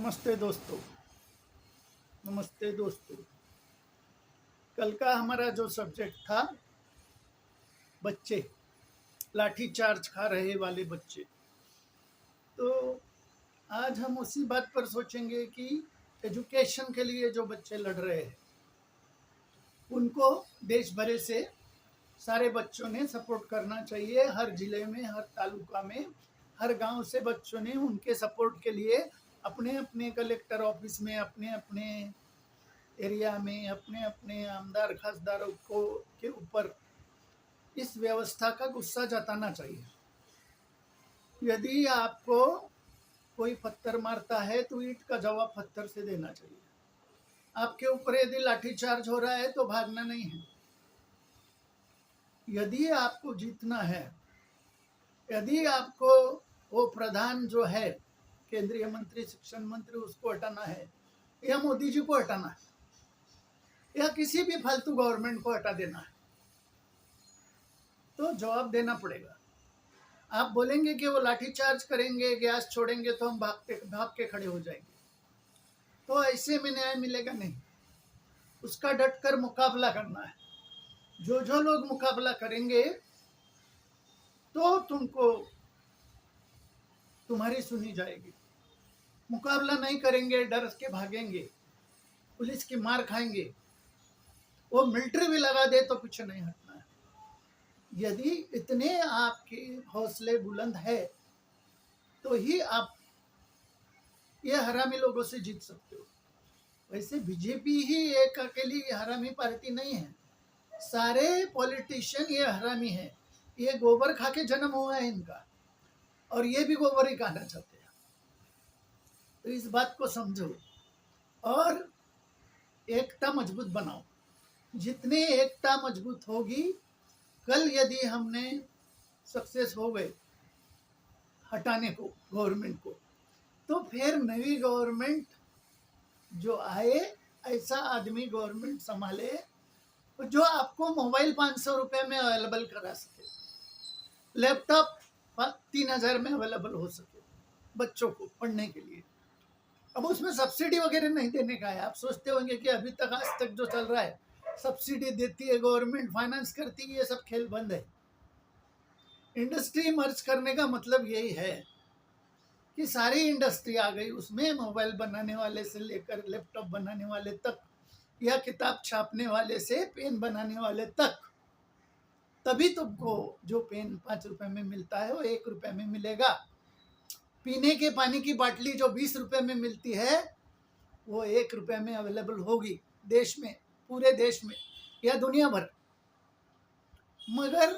नमस्ते दोस्तों। नमस्ते दोस्तों। कल का हमारा जो सब्जेक्ट था, बच्चे लाठी चार्ज खा रहे वाले बच्चे, तो आज हम उसी बात पर सोचेंगे कि एजुकेशन के लिए जो बच्चे लड़ रहे हैं उनको देश भर से सारे बच्चों ने सपोर्ट करना चाहिए। हर जिले में, हर तालुका में, हर गांव से बच्चों ने उनके सपोर्ट के लिए अपने अपने कलेक्टर ऑफिस में, अपने अपने एरिया में, अपने अपने आमदार खासदारों को के ऊपर इस व्यवस्था का गुस्सा जताना चाहिए। यदि आपको कोई पत्थर मारता है तो ईंट का जवाब पत्थर से देना चाहिए। आपके ऊपर यदि लाठीचार्ज हो रहा है तो भागना नहीं है। यदि आपको जीतना है, यदि आपको वो प्रधान जो है, केंद्रीय मंत्री, शिक्षण मंत्री, उसको हटाना है, या मोदी जी को हटाना है, या किसी भी फालतू गवर्नमेंट को हटा देना है, तो जवाब देना पड़ेगा। आप बोलेंगे कि वो लाठीचार्ज करेंगे, गैस छोड़ेंगे तो हम भाग के खड़े हो जाएंगे, तो ऐसे में न्याय मिलेगा नहीं। उसका डटकर मुकाबला करना है। जो लोग मुकाबला करेंगे तो तुम्हारी सुनी जाएगी। मुकाबला नहीं करेंगे, डर के भागेंगे, पुलिस की मार खाएंगे, वो मिलिट्री भी लगा दे तो कुछ नहीं हटना है। यदि इतने आपके हौसले बुलंद है तो ही आप ये हरामी लोगों से जीत सकते हो। वैसे बीजेपी ही एक अकेली हरामी पार्टी नहीं है, सारे पॉलिटिशियन ये हरामी है। ये गोबर खा के जन्म हुआ है इनका, और ये भी गोबर ही खाना चाहते हैं। तो इस बात को समझो और एकता मजबूत बनाओ। जितने एकता मजबूत होगी, कल यदि हमने सक्सेस हो गए हटाने को गवर्नमेंट को, तो फिर नई गवर्नमेंट जो आए, ऐसा आदमी गवर्नमेंट संभाले जो आपको मोबाइल 500 रुपये में अवेलेबल करा सके, लैपटॉप 3000 में अवेलेबल हो सके बच्चों को पढ़ने के लिए। अब उसमें सब्सिडी वगैरह नहीं देने का है। आप सोचते होंगे कि अभी तक, आज तक जो चल रहा है, सब्सिडी देती है गवर्नमेंट, फाइनेंस करती है, ये सब खेल बंद है। इंडस्ट्री मर्ज करने का मतलब यही है कि सारी इंडस्ट्री आ गई उसमें, मोबाइल बनाने वाले से लेकर लैपटॉप बनाने वाले तक, या किताब छापने वाले से पेन बनाने वाले तक। तभी तुमको जो पेन 5 रुपए में मिलता है वो 1 रुपए में मिलेगा। पीने के पानी की बाटली जो 20 रुपए में मिलती है वो 1 रुपए में अवेलेबल होगी देश में, पूरे देश में या दुनिया भर। मगर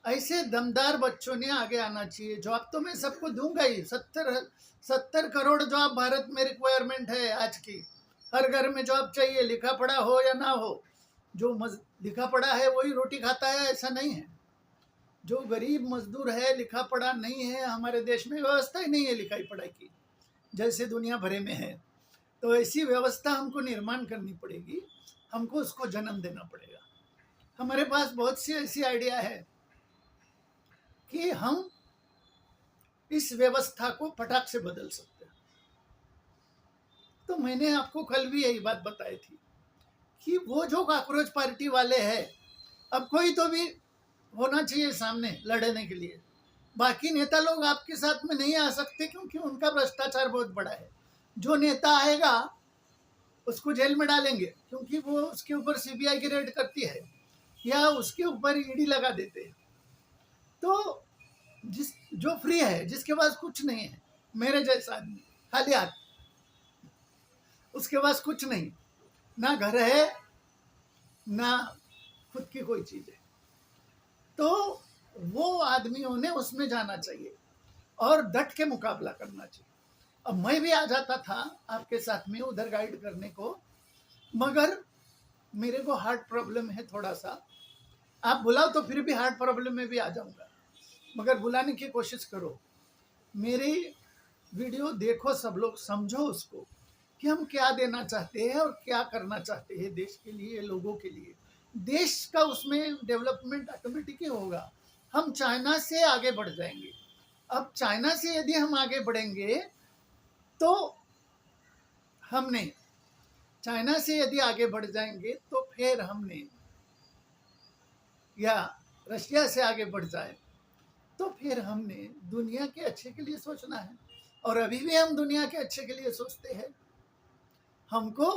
ऐसे दमदार बच्चों ने आगे आना चाहिए। जॉब तो मैं सबको दूंगा ही, 70 करोड़ जॉब भारत में रिक्वायरमेंट है आज की। हर घर में जॉब चाहिए, लिखा पढ़ा हो या ना हो। जो लिखा पढ़ा है वही रोटी खाता है, ऐसा नहीं है। जो गरीब मजदूर है, लिखा पढ़ा नहीं है, हमारे देश में व्यवस्था ही नहीं है लिखाई पढ़ाई की, जैसे दुनिया भर में है। तो ऐसी व्यवस्था हमको निर्माण करनी पड़ेगी, हमको उसको जन्म देना पड़ेगा। हमारे पास बहुत सी ऐसी आइडिया है कि हम इस व्यवस्था को फटाक से बदल सकते हैं। तो मैंने आपको कल भी यही बात बताई थी कि वो जो कॉकरोच पार्टी वाले हैं, अब कोई तो भी होना चाहिए सामने लड़ने के लिए। बाकी नेता लोग आपके साथ में नहीं आ सकते क्योंकि उनका भ्रष्टाचार बहुत बड़ा है। जो नेता आएगा उसको जेल में डालेंगे क्योंकि वो उसके ऊपर सीबीआई की रेड करती है, या उसके ऊपर ईडी लगा देते हैं। तो जो फ्री है, जिसके पास कुछ नहीं है, मेरे जैसा आदमी खाली हाथ, उसके पास कुछ नहीं, ना घर है ना खुद की कोई चीज है, तो वो आदमियों ने उसमें जाना चाहिए और डट के मुकाबला करना चाहिए। अब मैं भी आ जाता था आपके साथ में उधर गाइड करने को, मगर मेरे को हार्ट प्रॉब्लम है थोड़ा सा। आप बुलाओ तो फिर भी हार्ट प्रॉब्लम में भी आ जाऊंगा, मगर बुलाने की कोशिश करो। मेरी वीडियो देखो, सब लोग समझो उसको कि हम क्या देना चाहते हैं और क्या करना चाहते हैं देश के लिए, लोगों के लिए। देश का उसमें डेवलपमेंट ऑटोमेटिक ही होगा। हम चाइना से आगे बढ़ जाएंगे। अब चाइना से यदि हम आगे बढ़ेंगे तो हमने चाइना से यदि आगे बढ़ जाएंगे तो फिर हमने, या रशिया से आगे बढ़ जाए तो फिर हमने दुनिया के अच्छे के लिए सोचना है। और अभी भी हम दुनिया के अच्छे के लिए सोचते हैं। हमको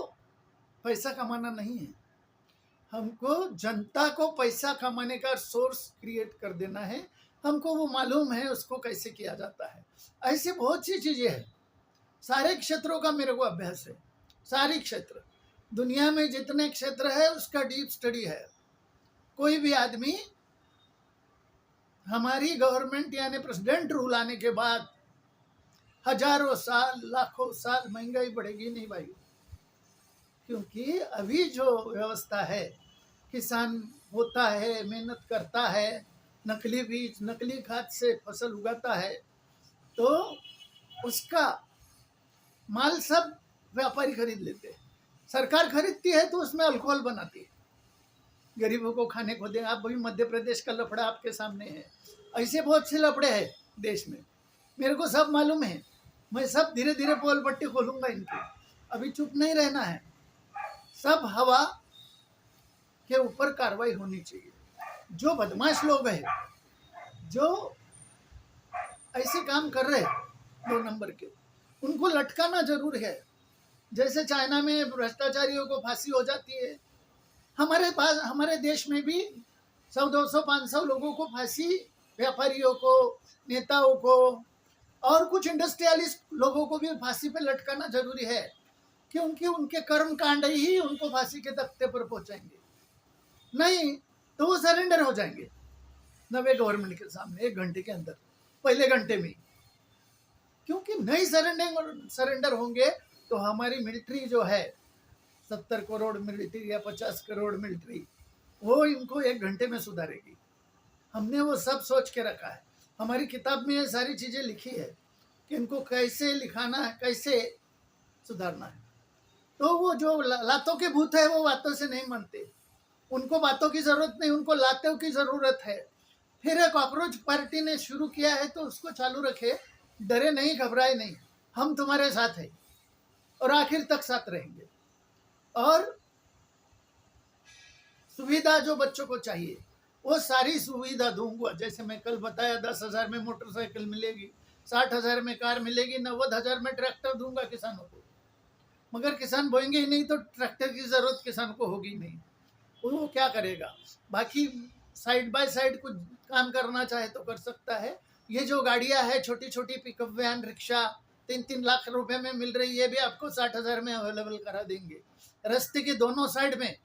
पैसा कमाना नहीं है, हमको जनता को पैसा कमाने का सोर्स क्रिएट कर देना है। हमको वो मालूम है उसको कैसे किया जाता है। ऐसे बहुत सी चीज़ें हैं। सारे क्षेत्रों का मेरे को अभ्यास है। सारे क्षेत्र, दुनिया में जितने क्षेत्र है उसका डीप स्टडी है। कोई भी आदमी, हमारी गवर्नमेंट यानी प्रेसिडेंट रूल आने के बाद हजारों साल, लाखों साल महंगाई बढ़ेगी नहीं भाई। क्योंकि अभी जो व्यवस्था है, किसान होता है, मेहनत करता है, नकली बीज, नकली खाद से फसल उगाता है, तो उसका माल सब व्यापारी खरीद लेते हैं। सरकार खरीदती है तो उसमें अल्कोहल बनाती है, गरीबों को खाने को दे। आप अभी मध्य प्रदेश का लफड़ा आपके सामने है। ऐसे बहुत से लफड़े हैं देश में, मेरे को सब मालूम है। मैं सब धीरे धीरे पोल पट्टी खोलूंगा इनकी। अभी चुप नहीं रहना है। सब हवा के ऊपर कार्रवाई होनी चाहिए। जो बदमाश लोग हैं, जो ऐसे काम कर रहे हैं 2 नंबर के, उनको लटकाना जरूर है। जैसे चाइना में भ्रष्टाचारियों को फांसी हो जाती है, हमारे पास, हमारे देश में भी 100, 200, 500 लोगों को फांसी, व्यापारियों को, नेताओं को और कुछ इंडस्ट्रियलिस्ट लोगों को भी फांसी पे लटकाना जरूरी है। क्योंकि उनके कर्म कांड ही उनको फांसी के तख्ते पर पहुंचाएंगे। नहीं तो वो सरेंडर हो जाएंगे नवे गवर्नमेंट के सामने 1 घंटे के अंदर, पहले घंटे में। क्योंकि नहीं सरेंडर होंगे तो हमारी मिलिट्री जो है 70 करोड़ मिलिट्री या 50 करोड़ मिलिट्री, वो इनको 1 घंटे में सुधारेगी। हमने वो सब सोच के रखा है। हमारी किताब में ये सारी चीज़ें लिखी है कि इनको कैसे लिखाना है, कैसे सुधारना है। तो वो जो लातों के भूत है वो बातों से नहीं मानते। उनको बातों की जरूरत नहीं, उनको लातों की जरूरत है। फिर एक कॉकरोच पार्टी ने शुरू किया है तो उसको चालू रखे। डरे नहीं, घबराए नहीं, हम तुम्हारे साथ हैं और आखिर तक साथ रहेंगे। और सुविधा जो बच्चों को चाहिए वो सारी सुविधा दूंगा। जैसे मैं कल बताया, 10,000 में मोटरसाइकिल मिलेगी, 60,000 में कार मिलेगी, 90,000 में ट्रैक्टर दूंगा किसानों को। मगर किसान बोएंगे ही नहीं तो ट्रैक्टर की जरूरत किसान को होगी नहीं। वो क्या करेगा? बाकी साइड बाय साइड कुछ काम करना चाहे तो कर सकता है। ये जो गाड़ियां है, छोटी छोटी पिकअप वैन, रिक्शा 3-3 लाख रुपए में मिल रही है, भी आपको 60,000 में अवेलेबल करा देंगे। रास्ते के दोनों साइड में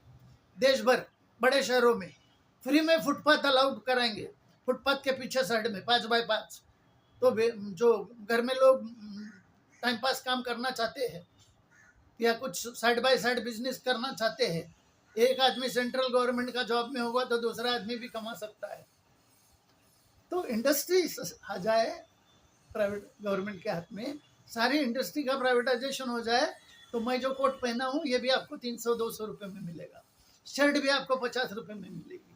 देश भर बड़े शहरों में फ्री में फुटपाथ अलाउड कराएंगे। फुटपाथ के पीछे साइड में 5x5, तो जो घर में लोग टाइम पास काम करना चाहते हैं या कुछ साइड बाय साइड बिजनेस करना चाहते हैं, एक आदमी सेंट्रल गवर्नमेंट का जॉब में होगा तो दूसरा आदमी भी कमा सकता है। तो इंडस्ट्री आ जाए प्राइवेट गवर्नमेंट के हाथ में, सारी इंडस्ट्री का प्राइवेटाइजेशन हो जाए, तो मैं जो कोट पहना हूँ ये भी आपको 300-200 रुपये में मिलेगा। शर्ट भी आपको 50 रुपये में मिलेगी,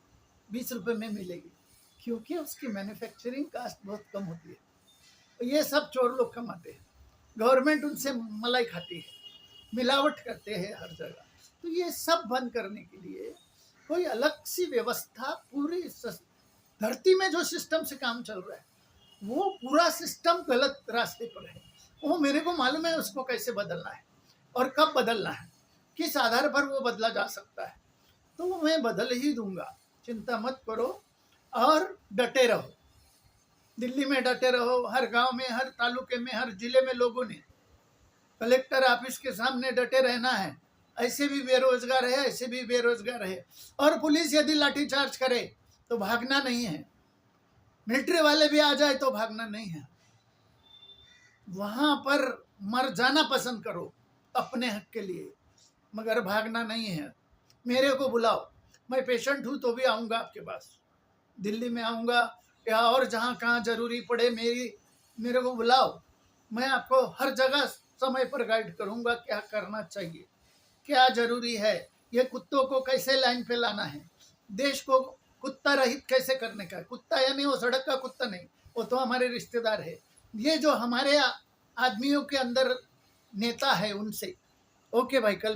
20 रुपये में मिलेगी, क्योंकि उसकी मैन्युफैक्चरिंग कास्ट बहुत कम होती है। ये सब चोर लोग कमाते हैं, गवर्नमेंट उनसे मलाई खाती है, मिलावट करते हैं हर जगह। तो ये सब बंद करने के लिए कोई अलग सी व्यवस्था, पूरी धरती में जो सिस्टम से काम चल रहा है वो पूरा सिस्टम गलत रास्ते पर है। वो मेरे को मालूम है उसको कैसे बदलना है और कब बदलना है, किस आधार पर वो बदला जा सकता है। तो मैं बदल ही दूंगा, चिंता मत करो और डटे रहो। दिल्ली में डटे रहो, हर गांव में, हर तालुके में, हर जिले में लोगों ने कलेक्टर ऑफिस के सामने डटे रहना है। ऐसे भी बेरोजगार है, ऐसे भी बेरोजगार है। और पुलिस यदि लाठीचार्ज करे तो भागना नहीं है, मिलिट्री वाले भी आ जाए तो भागना नहीं है। वहां पर मर जाना पसंद करो अपने हक के लिए, मगर भागना नहीं है। मेरे को बुलाओ, मैं पेशेंट हूँ तो भी आऊँगा आपके पास, दिल्ली में आऊँगा या और जहाँ कहाँ जरूरी पड़े मेरे को बुलाओ। मैं आपको हर जगह समय पर गाइड करूँगा क्या करना चाहिए, क्या जरूरी है, ये कुत्तों को कैसे लाइन पे लाना है, देश को कुत्ता रहित कैसे करने का। कुत्ता यानी वो सड़क का कुत्ता नहीं, वो तो हमारे रिश्तेदार है। ये जो हमारे आदमियों के अंदर नेता है, उनसे ओके भाई, कल मिल